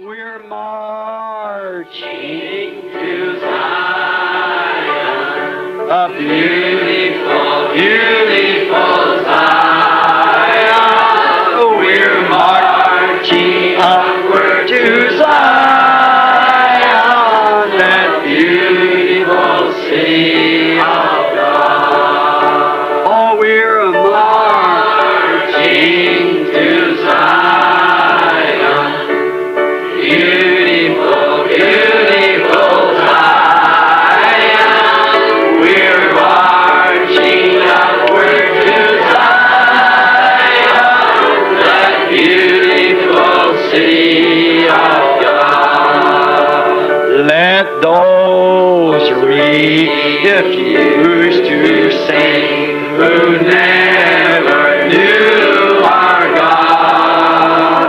We're marching to Zion, a beautiful, beautiful Zion. We're marching upward to Zion, that beautiful city of God. Oh, we're marching to Zion, beautiful, beautiful Zion. We're marching upward to Zion, that beautiful city of God. Let those refuse to sing who never knew our God,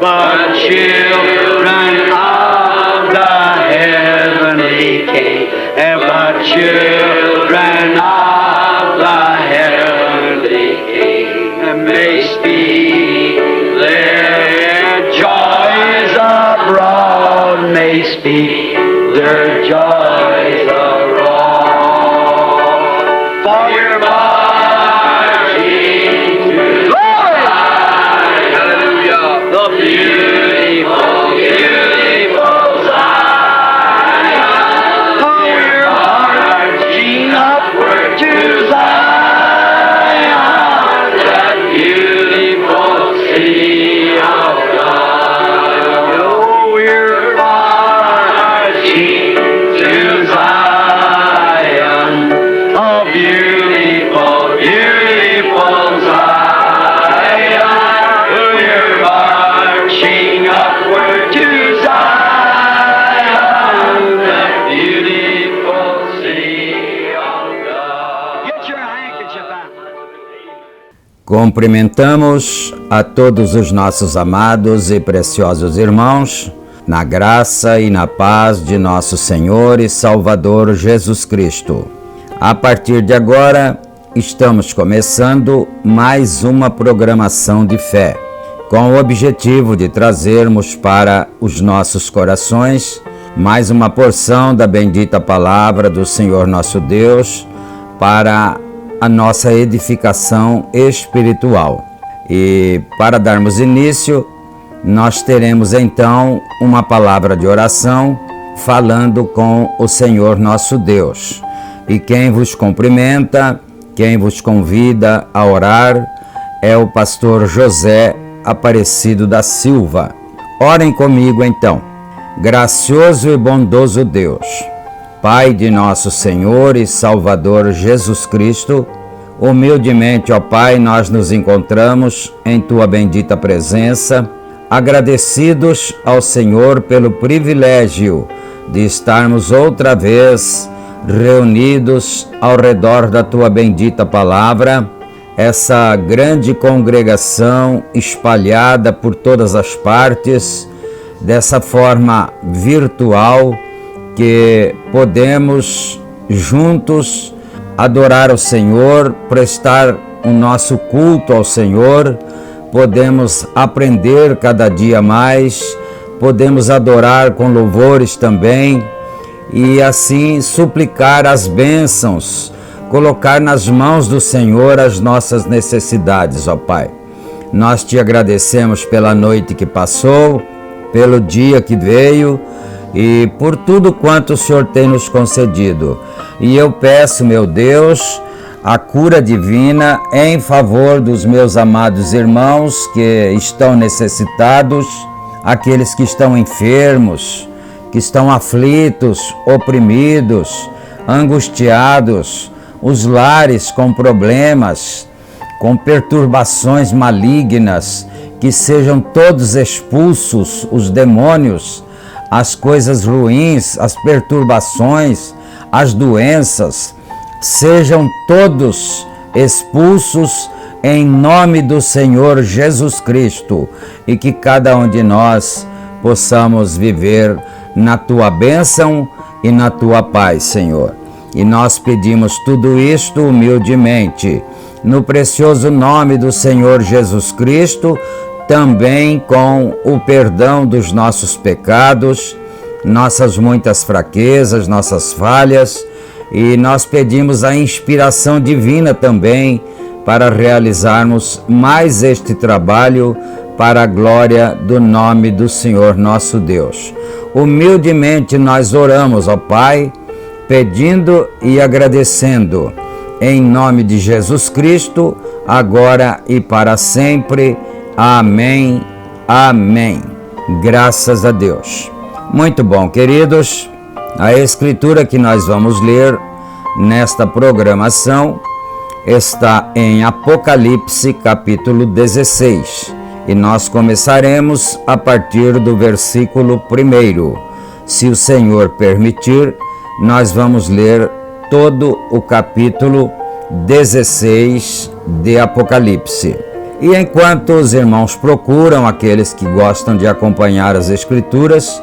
but children of the heavenly King, but children of the heavenly King may speak their joys abroad, may speak their joys abroad. For we're marching to Zion, hallelujah, the beautiful, beautiful Zion. Oh, we're marching upward to Zion, that beautiful city of God. Oh, we're marching to Zion, a beautiful, beautiful Zion. We're marching upward to Zion, the beautiful city of God. Get your handkerchief out. Cumprimentamos a todos os nossos amados e preciosos irmãos, na graça e na paz de nosso Senhor e Salvador Jesus Cristo. A partir de agora, estamos começando mais uma programação de fé, com o objetivo de trazermos para os nossos corações mais uma porção da bendita palavra do Senhor nosso Deus para a nossa edificação espiritual. E para darmos início, nós teremos então uma palavra de oração falando com o Senhor nosso Deus. E quem vos cumprimenta, quem vos convida a orar é o pastor José Aparecido da Silva. Orem comigo então. Gracioso e bondoso Deus, Pai de nosso Senhor e Salvador Jesus Cristo, humildemente, ó Pai, nós nos encontramos em Tua bendita presença, agradecidos ao Senhor pelo privilégio de estarmos outra vez reunidos ao redor da Tua bendita palavra, essa grande congregação espalhada por todas as partes, dessa forma virtual, que podemos juntos adorar o Senhor, prestar o nosso culto ao Senhor, podemos aprender cada dia mais, podemos adorar com louvores também e assim suplicar as bênçãos, colocar nas mãos do Senhor as nossas necessidades, ó Pai. Nós te agradecemos pela noite que passou, pelo dia que veio e por tudo quanto o Senhor tem nos concedido. E eu peço, meu Deus, a cura divina em favor dos meus amados irmãos que estão necessitados, aqueles que estão enfermos, que estão aflitos, oprimidos, angustiados, os lares com problemas, com perturbações malignas, que sejam todos expulsos, os demônios, as coisas ruins, as perturbações, as doenças, sejam todos expulsos em nome do Senhor Jesus Cristo, e que cada um de nós possamos viver na Tua bênção e na Tua paz, Senhor. E nós pedimos tudo isto humildemente, no precioso nome do Senhor Jesus Cristo, também com o perdão dos nossos pecados, nossas muitas fraquezas, nossas falhas, e nós pedimos a inspiração divina também para realizarmos mais este trabalho para a glória do nome do Senhor nosso Deus. Humildemente nós oramos, ó Pai, pedindo e agradecendo, em nome de Jesus Cristo, agora e para sempre. Amém, amém. Graças a Deus. Muito bom, queridos. A escritura que nós vamos ler nesta programação está em Apocalipse, capítulo 16. E nós começaremos a partir do versículo 1. Se o Senhor permitir, nós vamos ler todo o capítulo 16 de Apocalipse. E enquanto os irmãos procuram, aqueles que gostam de acompanhar as Escrituras,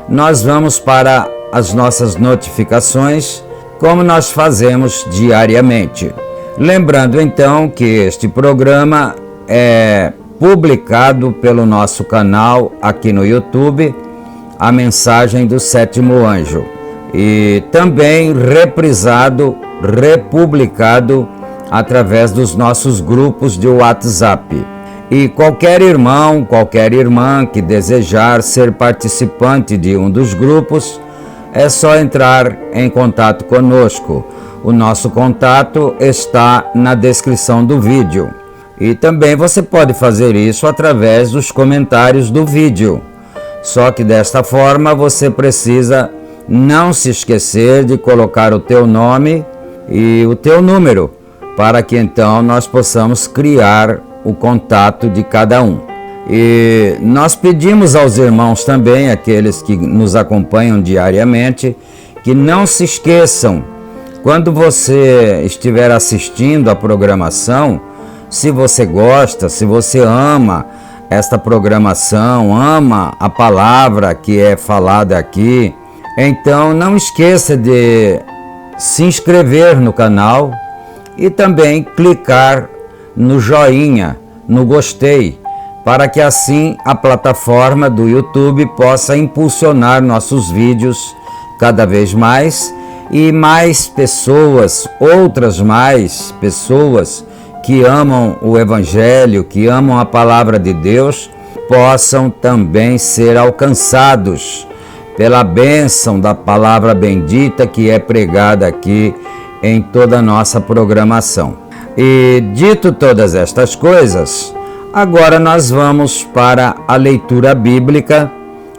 nós vamos para as nossas notificações, como nós fazemos diariamente. Lembrando então que este programa é publicado pelo nosso canal aqui no YouTube, A Mensagem do Sétimo Anjo, e também reprisado, republicado através dos nossos grupos de WhatsApp. E qualquer irmão, qualquer irmã que desejar ser participante de um dos grupos, é só entrar em contato conosco. O nosso contato está na descrição do vídeo. E também você pode fazer isso através dos comentários do vídeo. Só que desta forma você precisa não se esquecer de colocar o teu nome e o teu número, para que então nós possamos criar o contato de cada um. E nós pedimos aos irmãos também, aqueles que nos acompanham diariamente, que não se esqueçam, quando você estiver assistindo a programação, se você gosta, se você ama esta programação, ama a palavra que é falada aqui, então não esqueça de se inscrever no canal e também clicar no joinha, no gostei, para que assim a plataforma do YouTube possa impulsionar nossos vídeos cada vez mais, e mais pessoas, outras mais pessoas que amam o Evangelho, que amam a palavra de Deus, possam também ser alcançados pela bênção da palavra bendita que é pregada aqui em toda a nossa programação. E dito todas estas coisas, agora nós vamos para a leitura bíblica,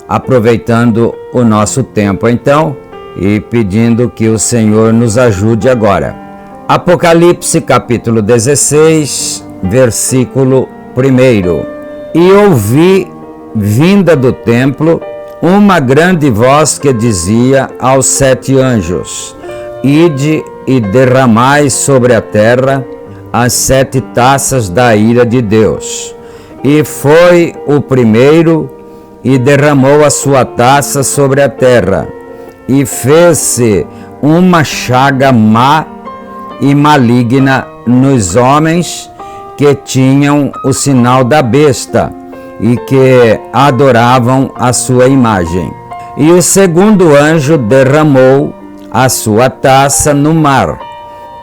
aproveitando o nosso tempo então, e pedindo que o Senhor nos ajude agora. Apocalipse capítulo 16, versículo 1. E ouvi, vinda do templo, uma grande voz que dizia aos 7 anjos: Ide e derramai sobre a terra as 7 taças da ira de Deus. E foi o primeiro e derramou a sua taça sobre a terra, e fez-se uma chaga má e maligna nos homens que tinham o sinal da besta e que adoravam a sua imagem. E o segundo anjo derramou a sua taça no mar,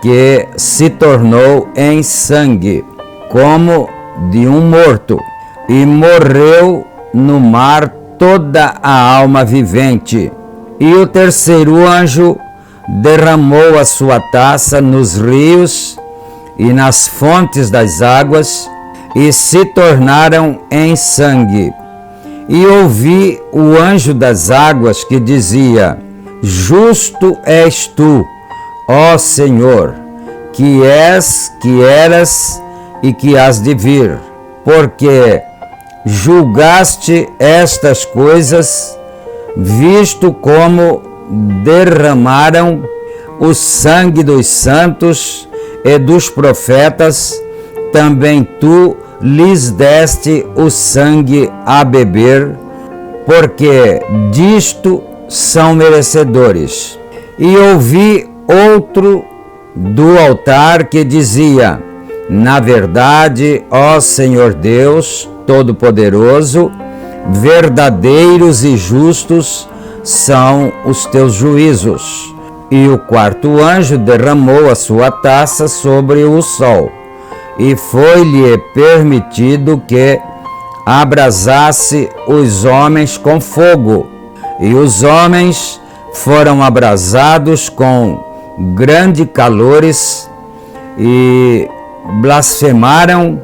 que se tornou em sangue, como de um morto, e morreu no mar toda a alma vivente. E o terceiro anjo derramou a sua taça nos rios e nas fontes das águas, e se tornaram em sangue. E ouvi o anjo das águas que dizia: Justo és tu, ó Senhor, que és, que eras e que hás de vir, porque julgaste estas coisas, visto como derramaram o sangue dos santos e dos profetas, também tu lhes deste o sangue a beber, porque disto são merecedores. E ouvi outro do altar que dizia: Na verdade, ó Senhor Deus Todo-Poderoso, verdadeiros e justos são os teus juízos. E o quarto anjo derramou a sua taça sobre o sol, e foi-lhe permitido que abrasasse os homens com fogo. E os homens foram abrasados com grande calores e blasfemaram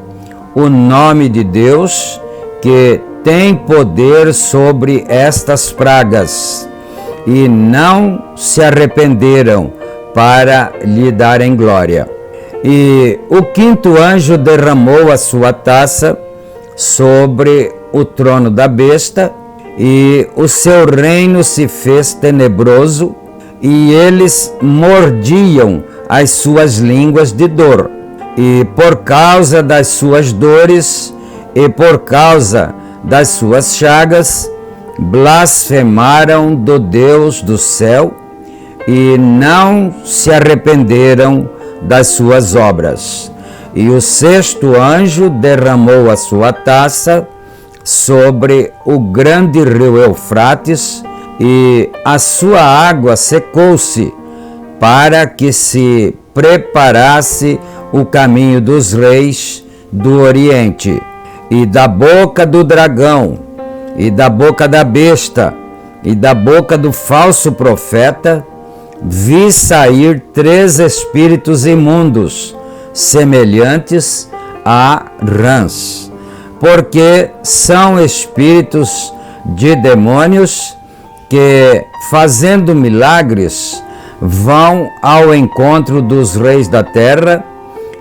o nome de Deus, que tem poder sobre estas pragas, e não se arrependeram para lhe darem glória. E o quinto anjo derramou a sua taça sobre o trono da besta, e o seu reino se fez tenebroso, e eles mordiam as suas línguas de dor. E por causa das suas dores e por causa das suas chagas, blasfemaram do Deus do céu e não se arrependeram das suas obras. E o sexto anjo derramou a sua taça sobre o grande rio Eufrates, e a sua água secou-se, para que se preparasse o caminho dos reis do Oriente. E da boca do dragão, e da boca da besta, e da boca do falso profeta, vi sair 3 espíritos imundos, semelhantes a rãs, porque são espíritos de demônios que, fazendo milagres, vão ao encontro dos reis da terra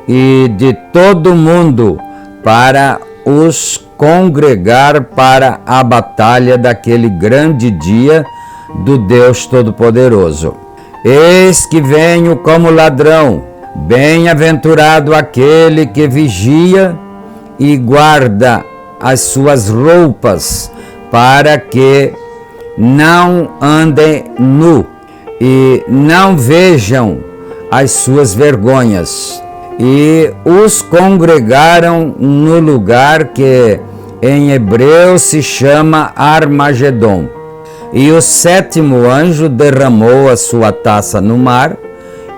e de todo o mundo para os congregar para a batalha daquele grande dia do Deus Todo-Poderoso. Eis que venho como ladrão, bem-aventurado aquele que vigia e guarda as suas roupas, para que não andem nu e não vejam as suas vergonhas. E os congregaram no lugar que em hebreu se chama Armagedon. E o sétimo anjo derramou a sua taça no mar,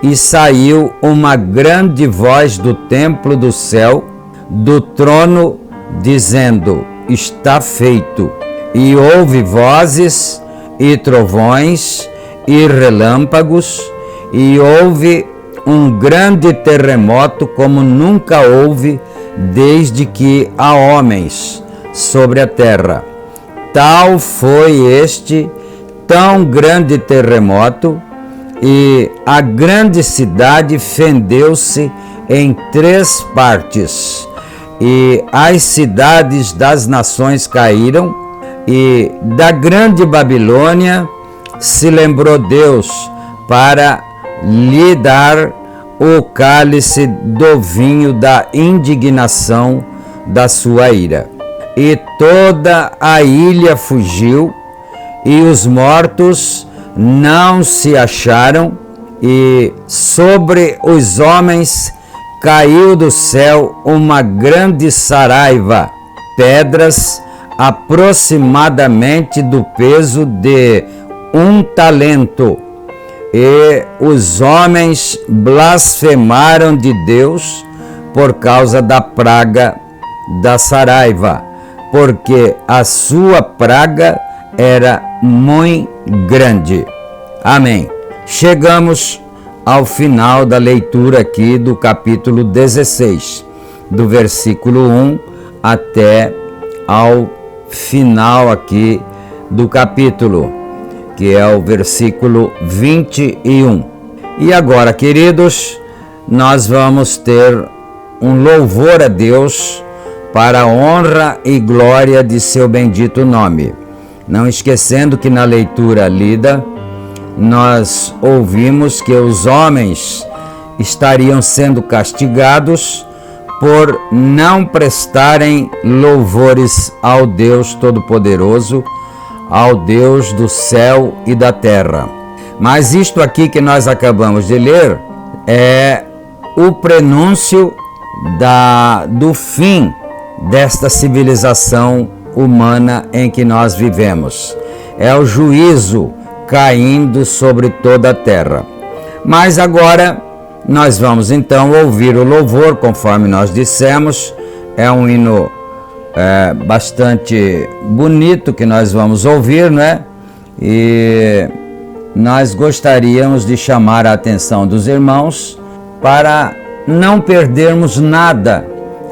e saiu uma grande voz do templo do céu, do trono, dizendo: Está feito. E houve vozes, e trovões, e relâmpagos, e houve um grande terremoto como nunca houve desde que há homens sobre a terra. Tal foi este tão grande terremoto, e a grande cidade fendeu-se em 3 partes, e as cidades das nações caíram, e da grande Babilônia se lembrou Deus para lhe dar o cálice do vinho da indignação da sua ira. E toda a ilha fugiu, e os mortos não se acharam, e sobre os homens caiu do céu uma grande saraiva, pedras aproximadamente do peso de 1 talento. E os homens blasfemaram de Deus por causa da praga da saraiva, porque a sua praga era muito grande. Amém. Chegamos ao final da leitura aqui do capítulo 16, do versículo 1 até ao final aqui do capítulo, que é o versículo 21. E agora, queridos, nós vamos ter um louvor a Deus para a honra e glória de seu bendito nome. Não esquecendo que na leitura lida, nós ouvimos que os homens estariam sendo castigados por não prestarem louvores ao Deus Todo-Poderoso, ao Deus do céu e da terra. Mas isto aqui que nós acabamos de ler é o prenúncio do fim desta civilização humana em que nós vivemos. É o juízo caindo sobre toda a terra. Mas agora nós vamos então ouvir o louvor, conforme nós dissemos. É um hino bastante bonito que nós vamos ouvir, né? E nós gostaríamos de chamar a atenção dos irmãos para não perdermos nada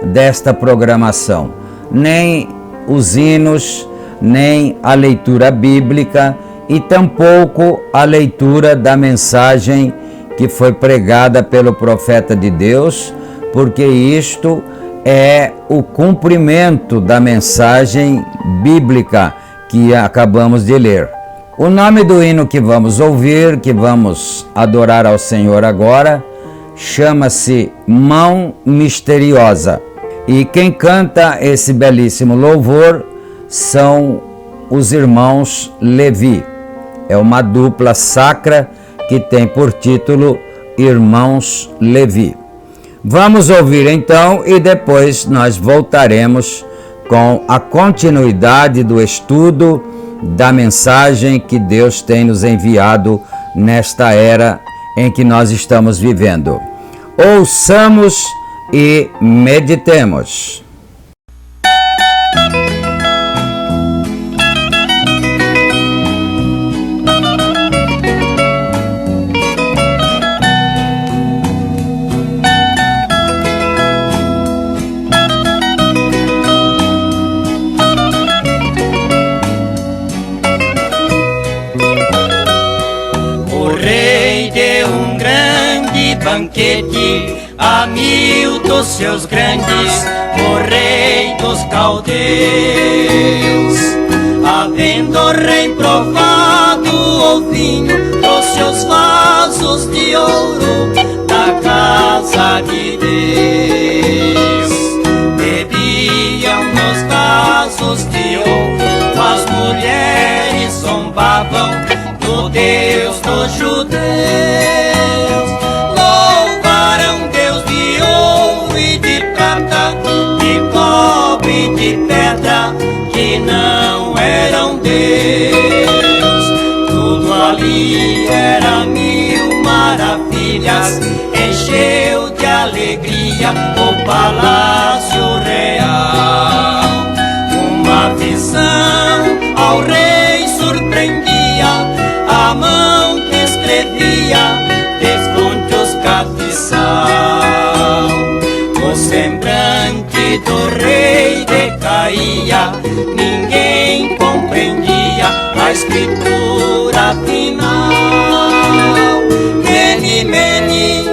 desta programação, nem os hinos, nem a leitura bíblica e tampouco a leitura da mensagem que foi pregada pelo profeta de Deus, porque isto é o cumprimento da mensagem bíblica que acabamos de ler. O nome do hino que vamos ouvir, que vamos adorar ao Senhor agora, chama-se Mão Misteriosa. E quem canta esse belíssimo louvor são os irmãos Levi. É uma dupla sacra que tem por título Irmãos Levi. Vamos ouvir então e depois nós voltaremos com a continuidade do estudo da mensagem que Deus tem nos enviado nesta era em que nós estamos vivendo. Ouçamos e meditemos. Banquete a 1000 dos seus grandes, o rei dos caldeus. Havendo o rei provado o vinho dos seus vasos de ouro da casa de Deus, bebiam nos vasos de ouro, as mulheres zombavam do Deus dos judeus. De pedra que não eram Deus, tudo ali era 1000 maravilhas, encheu de alegria o palácio real. Uma visão ao rei surpreendia, a mão que escrevia descontos castiçal. O semblante do rei decaía, ninguém compreendia a escritura final. Mene, mene,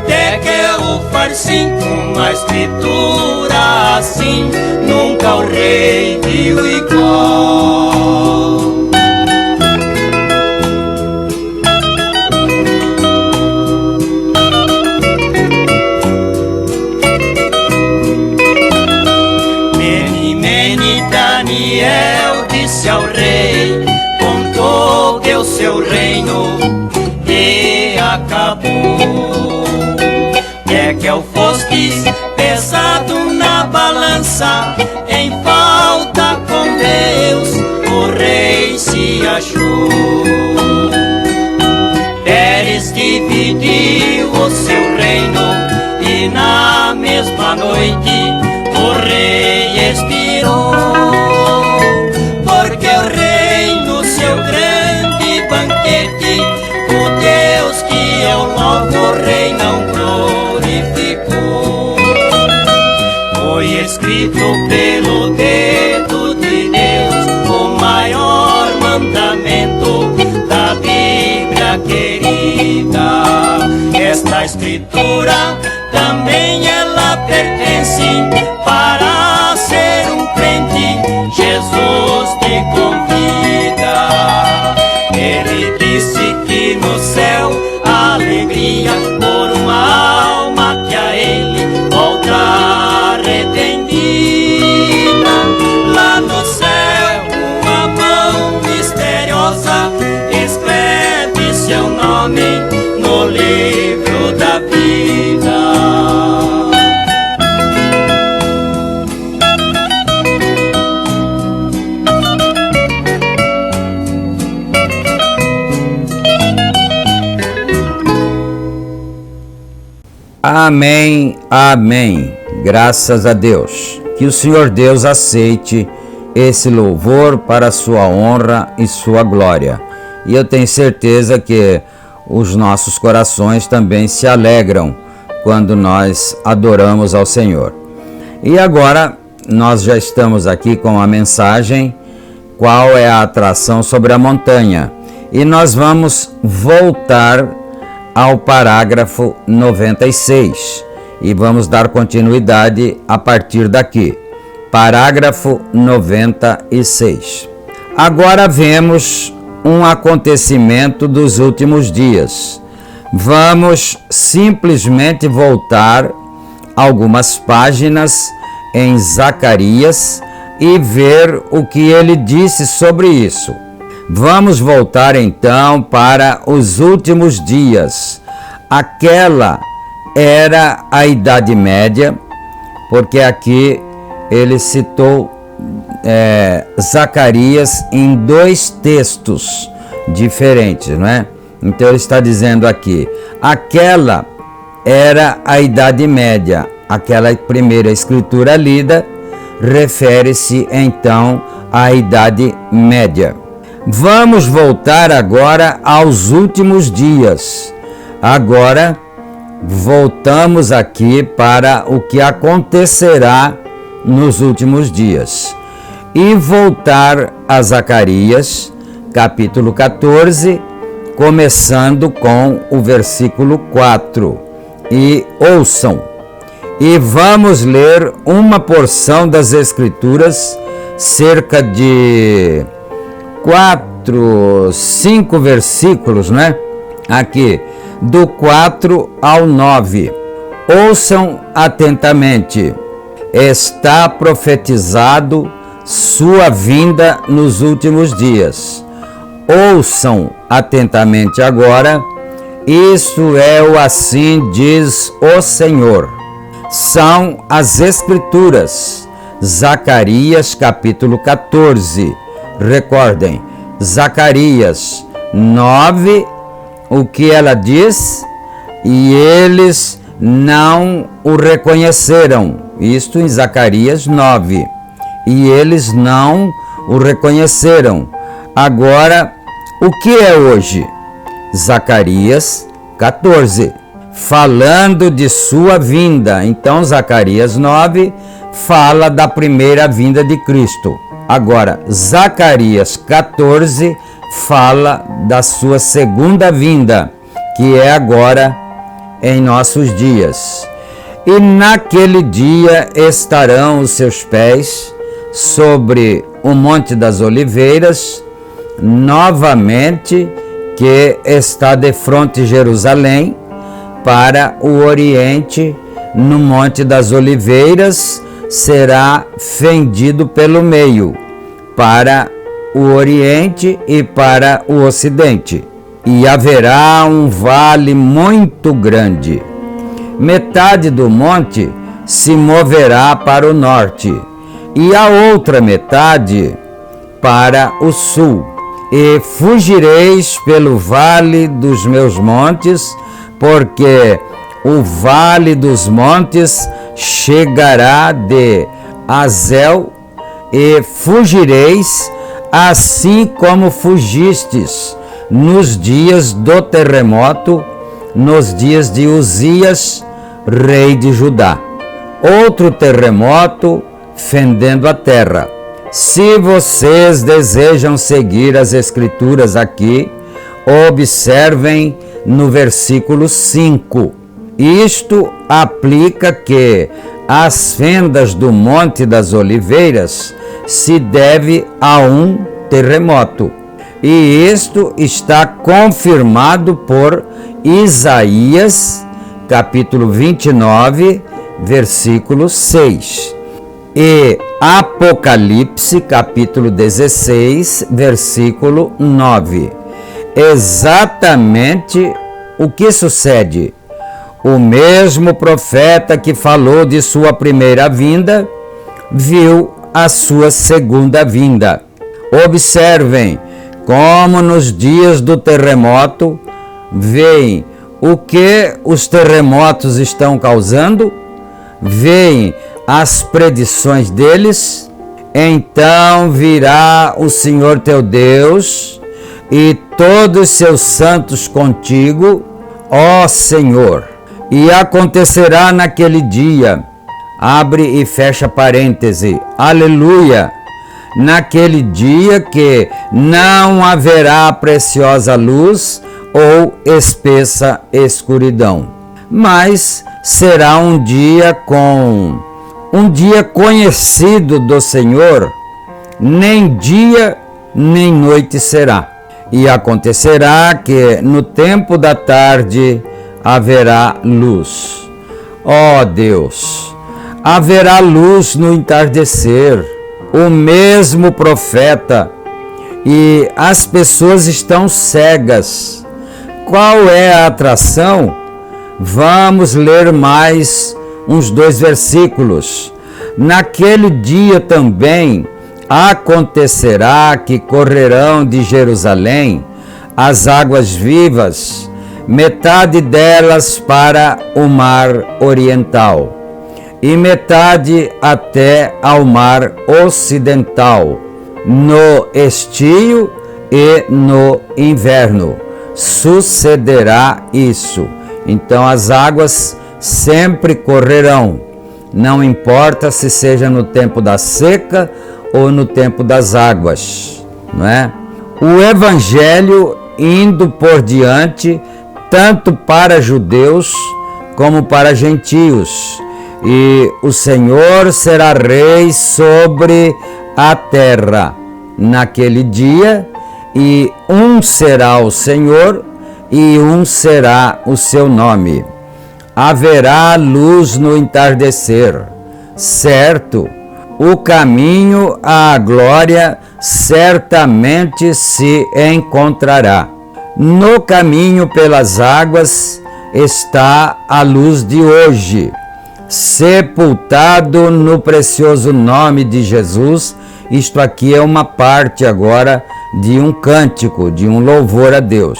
tekel farsim, uma escritura assim, nunca o rei viu igual. Daniel disse ao rei, contou que o seu reino e acabou. Que eu fostes pesado na balança, em falta com Deus o rei se achou. Pérez dividiu o seu reino e na mesma noite o rei expirou. querida. Esta escritura também ela pertence. Para ser um crente, Jesus te convida. Ele disse que no céu a alegria por uma alma que a ele volta arrependida. Lá no céu uma mão misteriosa escreve seu nome no livro da vida. Amém, amém. Graças a Deus. Que o Senhor Deus aceite esse louvor para a sua honra e sua glória. E eu tenho certeza que os nossos corações também se alegram quando nós adoramos ao Senhor. E agora nós já estamos aqui com a mensagem Qual é a atração sobre a montanha? E nós vamos voltar ao parágrafo 96 e vamos dar continuidade a partir daqui. Parágrafo 96. Agora vemos um acontecimento dos últimos dias. Vamos simplesmente voltar algumas páginas em Zacarias e ver o que ele disse sobre isso. Vamos voltar então para os últimos dias. Aquela era a Idade Média, porque aqui ele citou Zacarias em dois textos diferentes, não é? Então ele está dizendo aqui, aquela era a Idade Média. Aquela primeira escritura lida refere-se então à Idade Média. Vamos voltar agora aos últimos dias. Agora voltamos aqui para o que acontecerá nos últimos dias. E voltar a Zacarias, capítulo 14, começando com o versículo 4. E ouçam. E vamos ler uma porção das Escrituras, cerca de 5 versículos, né? Aqui, do 4 ao 9. Ouçam atentamente. Está profetizado sua vinda nos últimos dias. Ouçam atentamente agora. Isso é o assim diz o Senhor. São as Escrituras. Zacarias capítulo 14. Recordem, Zacarias 9, o que ela diz? E eles não o reconheceram. Isto em Zacarias 9. E eles não o reconheceram. Agora, o que é hoje? Zacarias 14, falando de sua vinda. Então, Zacarias 9 fala da primeira vinda de Cristo. Agora, Zacarias 14 fala da sua segunda vinda, que é agora em nossos dias. E naquele dia estarão os seus pés sobre o Monte das Oliveiras, novamente, que está defronte de Jerusalém, para o Oriente, no Monte das Oliveiras, será fendido pelo meio, para o Oriente e para o Ocidente. E haverá um vale muito grande. Metade do monte se moverá para o norte, e a outra metade para o sul. E fugireis pelo vale dos meus montes, porque o vale dos montes chegará de Azel, e fugireis assim como fugistes nos dias do terremoto, nos dias de Uzias, rei de Judá. Outro terremoto fendendo a terra. Se vocês desejam seguir as Escrituras aqui, Observem no versículo 5. Isto aplica que as fendas do Monte das Oliveiras se deve a um terremoto. E isto está confirmado por Isaías, capítulo 29, versículo 6. E Apocalipse, capítulo 16, versículo 9. Exatamente o que sucede. O mesmo profeta que falou de sua primeira vinda, viu a sua segunda vinda. Observem como nos dias do terremoto, veem o que os terremotos estão causando, veem as predições deles. Então virá o Senhor teu Deus e todos seus santos contigo, ó Senhor. E acontecerá naquele dia, abre e fecha parêntese, aleluia, naquele dia que não haverá preciosa luz ou espessa escuridão, mas será um dia conhecido do Senhor, nem dia nem noite será. E acontecerá que no tempo da tarde haverá luz. Ó Deus, haverá luz no entardecer. O mesmo profeta, e as pessoas estão cegas. Qual é a atração? Vamos ler mais uns 2 versículos. Naquele dia também acontecerá que correrão de Jerusalém as águas vivas, metade delas para o mar oriental, e metade até ao mar ocidental, no estio e no inverno. Sucederá isso. Então as águas sempre correrão, não importa se seja no tempo da seca ou no tempo das águas, não é? O Evangelho indo por diante, tanto para judeus como para gentios. E o Senhor será rei sobre a terra naquele dia, e um será o Senhor e um será o seu nome. Haverá luz no entardecer, certo? O caminho à glória certamente se encontrará. No caminho pelas águas está a luz de hoje. Sepultado no precioso nome de Jesus. Isto aqui é uma parte agora de um cântico, de um louvor a Deus.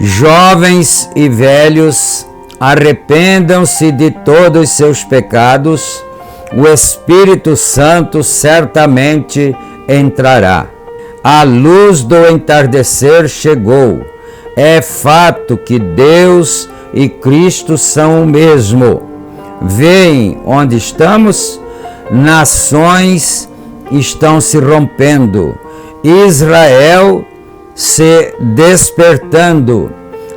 Jovens e velhos, arrependam-se de todos seus pecados, o Espírito Santo certamente entrará. A luz do entardecer chegou. É fato que Deus e Cristo são o mesmo. Veem onde estamos? Nações estão se rompendo. Israel se despertando.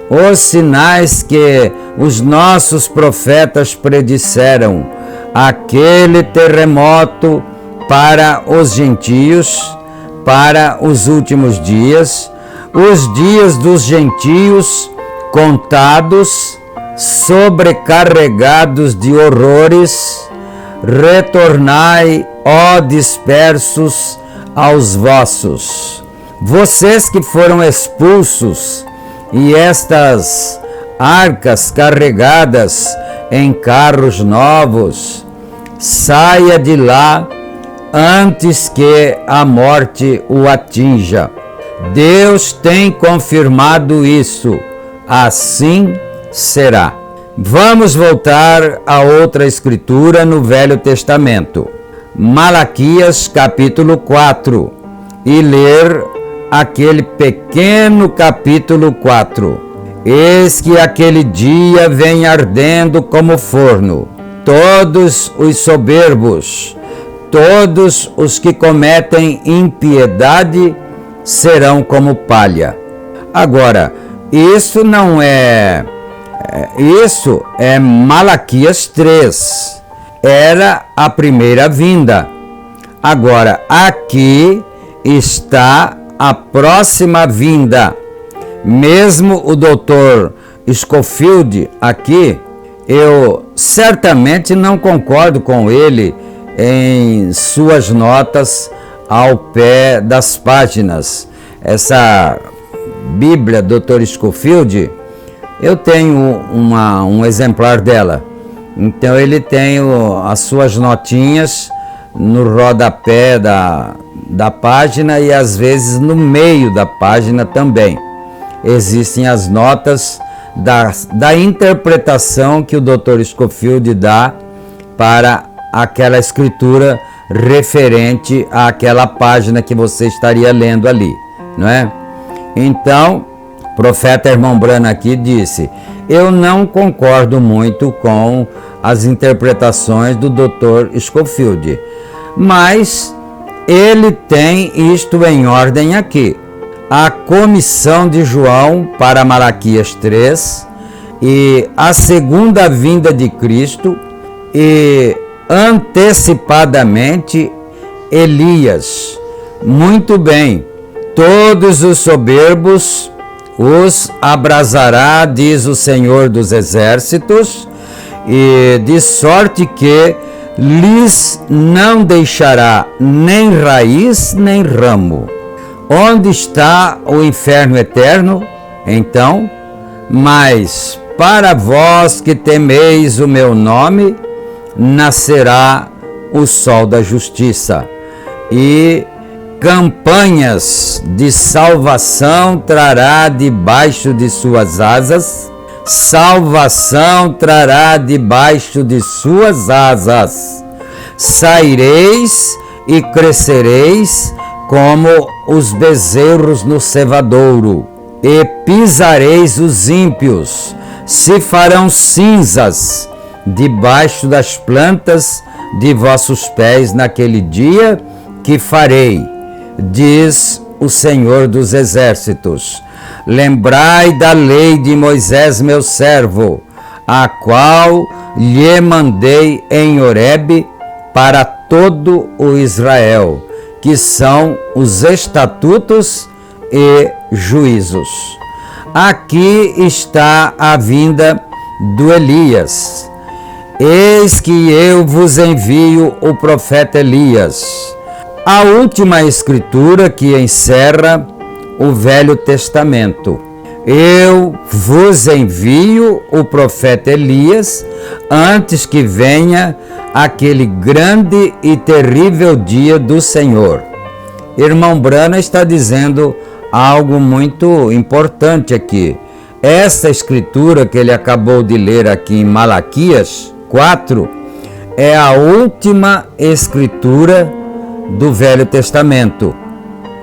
Os sinais que os nossos profetas predisseram. Aquele terremoto para os gentios, para os últimos dias, os dias dos gentios contados, sobrecarregados de horrores. Retornai, ó dispersos, aos vossos. Vocês que foram expulsos, e estas arcas carregadas em carros novos, saia de lá antes que a morte o atinja. Deus tem confirmado isso, assim será. Vamos voltar a outra escritura no Velho Testamento, Malaquias capítulo 4, e ler aquele pequeno capítulo 4. Eis que aquele dia vem ardendo como forno, todos os soberbos, todos os que cometem impiedade serão como palha. Agora, isso não é... Isso é Malaquias 3. Era a primeira vinda. Agora, aqui está a próxima vinda. Mesmo o Dr. Scofield aqui, eu certamente não concordo com ele em suas notas ao pé das páginas. Essa Bíblia Dr. Scofield, eu tenho um exemplar dela. Então ele tem as suas notinhas no rodapé da página e às vezes no meio da página também. Existem as notas da interpretação que o Dr. Scofield dá para aquela escritura referente àquela página que você estaria lendo ali, não é? Então, o profeta Irmão Branham aqui disse: eu não concordo muito com as interpretações do Dr. Scofield, mas ele tem isto em ordem aqui. A comissão de João para Malaquias 3 e a segunda vinda de Cristo e antecipadamente Elias. Muito bem, todos os soberbos os abrasará, diz o Senhor dos Exércitos, e de sorte que lhes não deixará nem raiz nem ramo. Onde está o inferno eterno? Então, mas para vós que temeis o meu nome, nascerá o sol da justiça, e campanhas de salvação trará debaixo de suas asas, salvação trará debaixo de suas asas. Saireis e crescereis como os bezerros no cevadouro, e pisareis os ímpios, se farão cinzas debaixo das plantas de vossos pés naquele dia que farei, diz o Senhor dos Exércitos. Lembrai da lei de Moisés, meu servo, a qual lhe mandei em Horebe para todo o Israel, que são os estatutos e juízos. Aqui está a vinda do Elias. Eis que eu vos envio o profeta Elias. A última escritura que encerra o Velho Testamento. Eu vos envio o profeta Elias antes que venha aquele grande e terrível dia do Senhor. Irmão Branham está dizendo algo muito importante aqui. Essa escritura que ele acabou de ler aqui em Malaquias 4 é a última escritura do Velho Testamento,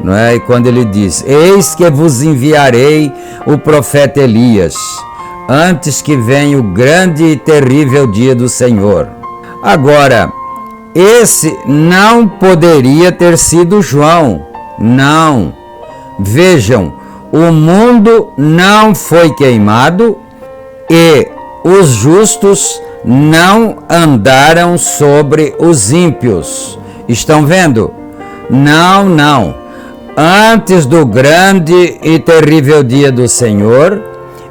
não é? E quando ele diz: eis que vos enviarei o profeta Elias antes que venha o grande e terrível dia do Senhor. Agora, esse não poderia ter sido João. Não. Vejam, o mundo não foi queimado e os justos não andaram sobre os ímpios. Estão vendo? Não, não. Antes do grande e terrível dia do Senhor,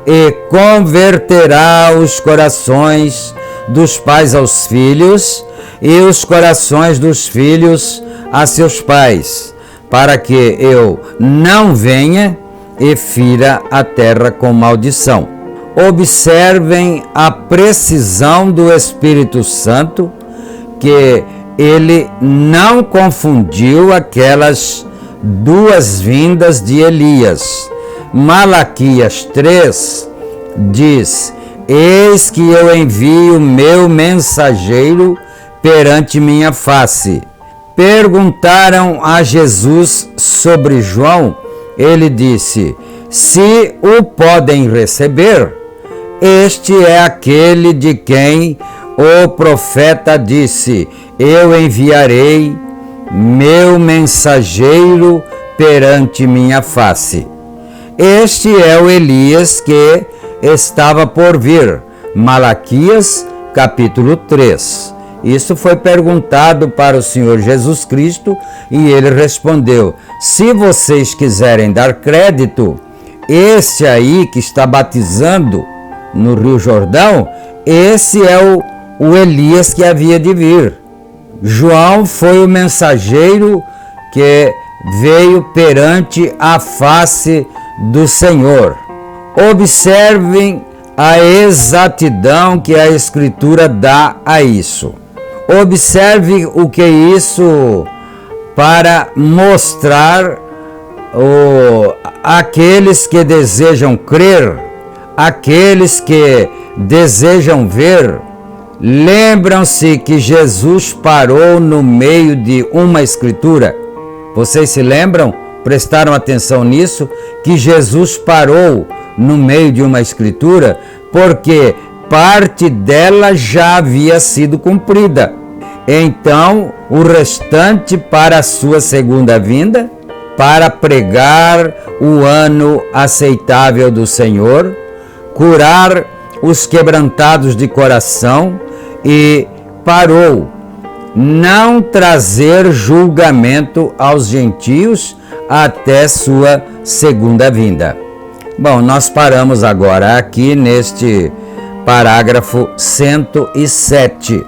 e converterá os corações dos pais aos filhos, e os corações dos filhos a seus pais, para que eu não venha e fira a terra com maldição. Observem a precisão do Espírito Santo, que ele não confundiu aquelas duas vindas de Elias. Malaquias 3 diz: eis que eu envio meu mensageiro perante minha face. Perguntaram a Jesus sobre João, ele disse: se o podem receber, este é aquele de quem o profeta disse: eu enviarei meu mensageiro perante minha face. Este é o Elias que estava por vir. Malaquias, capítulo 3. Isso foi perguntado para o Senhor Jesus Cristo e ele respondeu: se vocês quiserem dar crédito, esse aí que está batizando no Rio Jordão, esse é o Elias que havia de vir. João foi o mensageiro que veio perante a face do Senhor. Observem a exatidão que a Escritura dá a isso. Observe o que é isso para mostrar aqueles que desejam crer, aqueles que desejam ver. Lembram-se que Jesus parou no meio de uma escritura. Vocês se lembram? Prestaram atenção nisso? Que Jesus parou no meio de uma escritura porque parte dela já havia sido cumprida. Então, o restante para a sua segunda vinda, para pregar o ano aceitável do Senhor, curar os quebrantados de coração e parou, não trazer julgamento aos gentios até sua segunda vinda. Bom, nós paramos agora aqui neste parágrafo 107.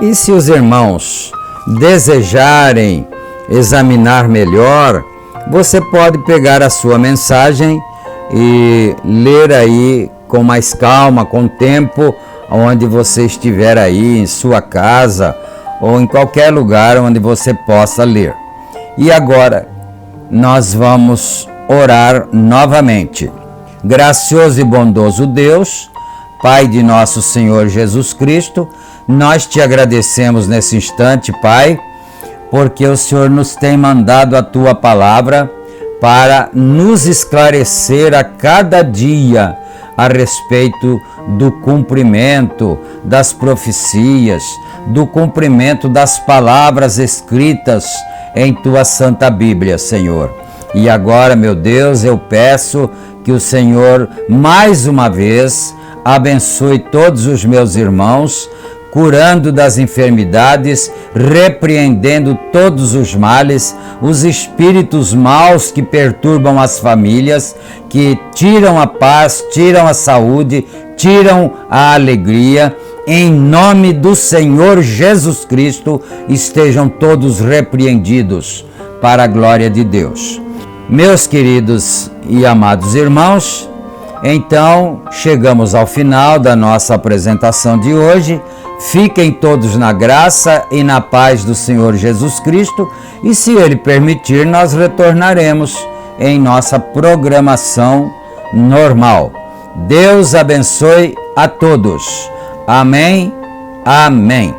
E se os irmãos desejarem examinar melhor, você pode pegar a sua mensagem e ler aí com mais calma, com tempo, onde você estiver aí em sua casa ou em qualquer lugar onde você possa ler. E agora nós vamos orar novamente. Gracioso e bondoso Deus, Pai de nosso Senhor Jesus Cristo, nós te agradecemos nesse instante, Pai, porque o Senhor nos tem mandado a tua palavra para nos esclarecer a cada dia a respeito do cumprimento das profecias, do cumprimento das palavras escritas em tua Santa Bíblia, Senhor. E agora, meu Deus, eu peço que o Senhor, mais uma vez, abençoe todos os meus irmãos, curando das enfermidades, repreendendo todos os males, os espíritos maus que perturbam as famílias, que tiram a paz, tiram a saúde, tiram a alegria. Em nome do Senhor Jesus Cristo, estejam todos repreendidos para a glória de Deus. Meus queridos e amados irmãos, então chegamos ao final da nossa apresentação de hoje. Fiquem todos na graça e na paz do Senhor Jesus Cristo e, se Ele permitir, nós retornaremos em nossa programação normal. Deus abençoe a todos. Amém. Amém.